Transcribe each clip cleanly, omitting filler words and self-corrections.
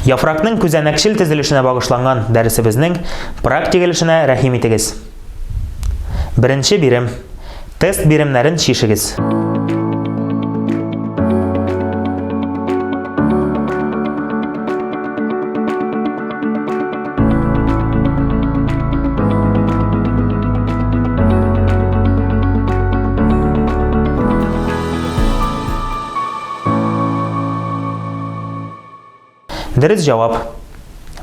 Яфракның күзәнәкчел төзелешенә багышланган дәресебезнең практика өлешенә рәхим итегез. Беренче бирем. Тест биремнәрен чишегез. Дөрес җавап.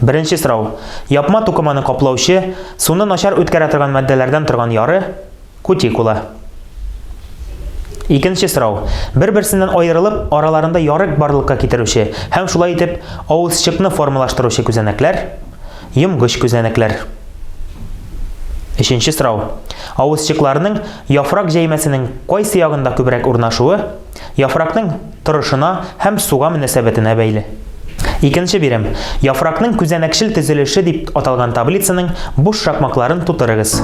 Беренче сорау. Япма тукыманы каплаучы, суны начар үткәрә торган матдәләрдән торган яры кутикула. Икенче сорау. Бер-берсеннән аерылып, араларында ярык барлыкка китерүче һәм шулай итеп авызчыкны формалаштыручы күзәнәкләр йомгыч күзәнәкләр. Өченче сорау. Авызчыкларның яфрак җәймәсенең кайсы ягында күбрәк урнашуы яфракның торышына һәм суга мөнәсәбәтенә бәйле. Икенче бирем. Яфракның күзәнәкчел төзелеше дип аталган таблицаның буш шакмакларын тутырыгыз.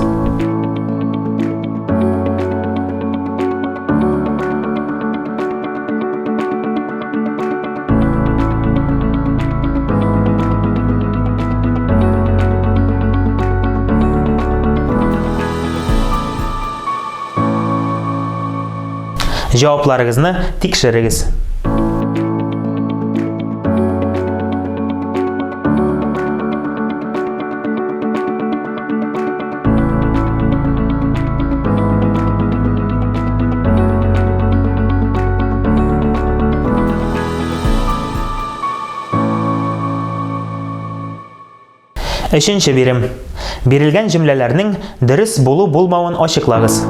Җавапларыгызны тикшерегез. Өченче бирем. Бирелгән җөмләләрнең дөрес булу-булмавын ачыклагыз.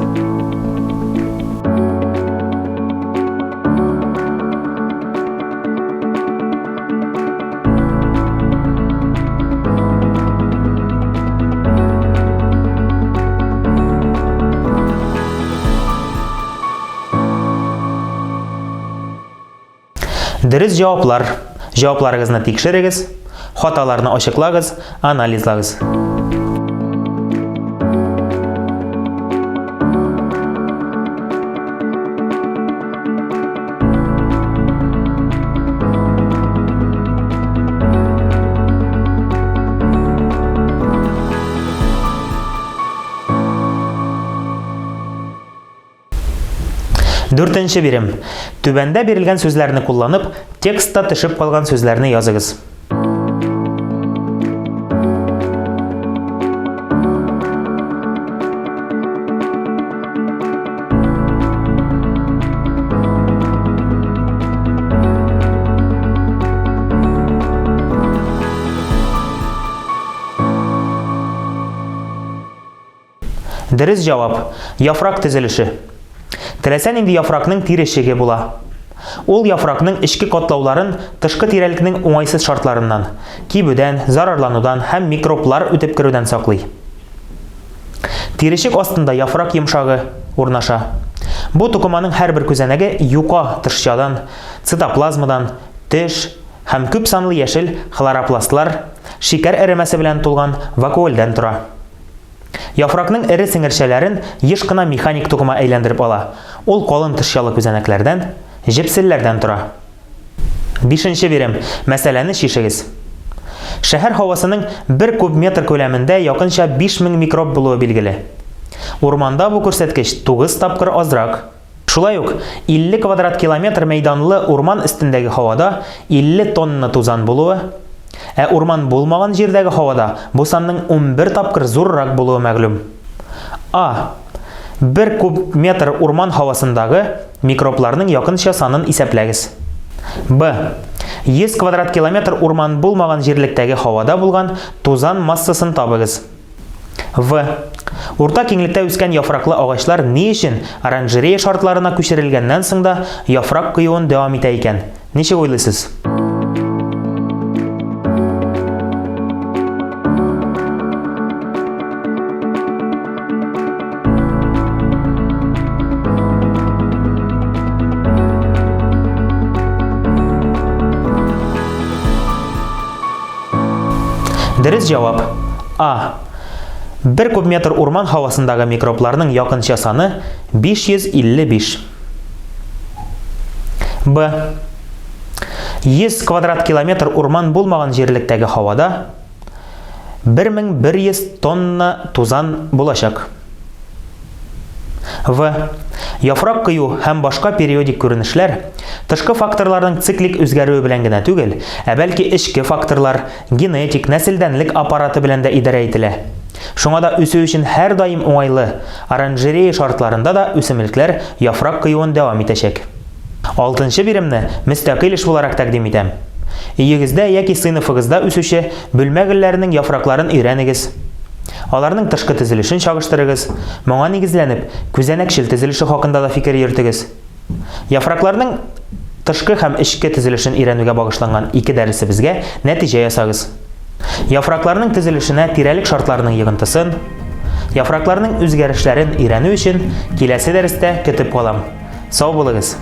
Дөрес җаваплар. Җавапларыгызны тикшерегез. Хаталарны ачыклагыз, анализлагыз. Дүртенче бирем. Түбәндә бирелгән сүзләрне кулланып, текстта төшеп калган сүзләрне языгыз. Дөрес җавап. Яфрак төзелеше. Теләсә нинди яфракның тирешеге була. Ул яфракның эчке катлауларын тышкы тирәлекнең уңайсыз шартларыннан, кибүдән, зарарланудан һәм микроблар үтеп керүдән саклый. Тирешек астында яфрак йомшагы урнаша. Бу тукыманың һәрбер күзәнәге юка тышчадан, цитоплазмадан, теш һәм күп санлы яшел хлоропластлар, шикәр эремәсе белән тулган вакуольдән тора. Яфракның эре сеңерчәләрен еш кына механик тукыма әйләндереп ала. Ул калын тышчалы күзәнәкләрдән, җепселләрдән тора. Бишенче бирем. Мәсьәләне чишегез. Шәһәр һавасының 1 куб метр күләмендә якынча 5000 микроб булуы билгеле. Урманда бу күрсәткеч 9 тапкыр азрак. Шулай ук 50 квадрат километр мәйданлы урман өстендәге һавада 50 тонна тузан булуы, ә урман булмаган җирдәге һавада бу санның 11 тапкыр зуррак булуы мәгълүм. А. 1 куб метр урман һавасындагы микробларның якынча санын исәпләгез. Б. 100 квадрат километр урман булмаган җирлектәге һавада булган тузан массасын табыгыз. В. Урта киңлектә үскән яфраклы агачлар ни өчен оранжерея шартларына күчерелгәннән соң да яфрак кыюын дәвам итә икән? Ничек уйлыйсыз? Дөрес җавап. А. 1 куб метр урман һавасындагы микробларның якынча саны 555. Б. 100 квадрат километр урман булмаган җирлектәге һавада 1100 тонна тузан булачак. В. Яфрак кыю һәм башка периодик күренешләр тышкы факторларның циклик үзгәрүе белән генә түгел, бәлки эчке факторлар, генетик, нәселдәнлек аппараты белән дә идарә ителә. Шуңа да үсү өчен һәр даим уңайлы оранжерея шартларында да үсемлекләр яфрак кыюын дәвам итәчәк. 6нчы биремне мөстәкыйль эш буларак тәкъдим итәм. Өегездә яки сыйныфыгызда үсүче бүлмә гөлләренең яфракларын өйрәнегез. Аларның тышкы төзелешен чагыштырыгыз. Моңа нигезләнеп, күзәнәкчел төзелеше хакында да фикер йөртегез. Яфракларның тышкы һәм эчке төзелешен өйрәнүгә багышланган 2 дәресебезгә нәтиҗә ясагыз. Яфракларның төзелешенә тирәлек шартларының йогынтысын, яфракларның үзгәрешләрен өйрәнү өчен киләсе дәрестә көтеп калам. Сау булыгыз.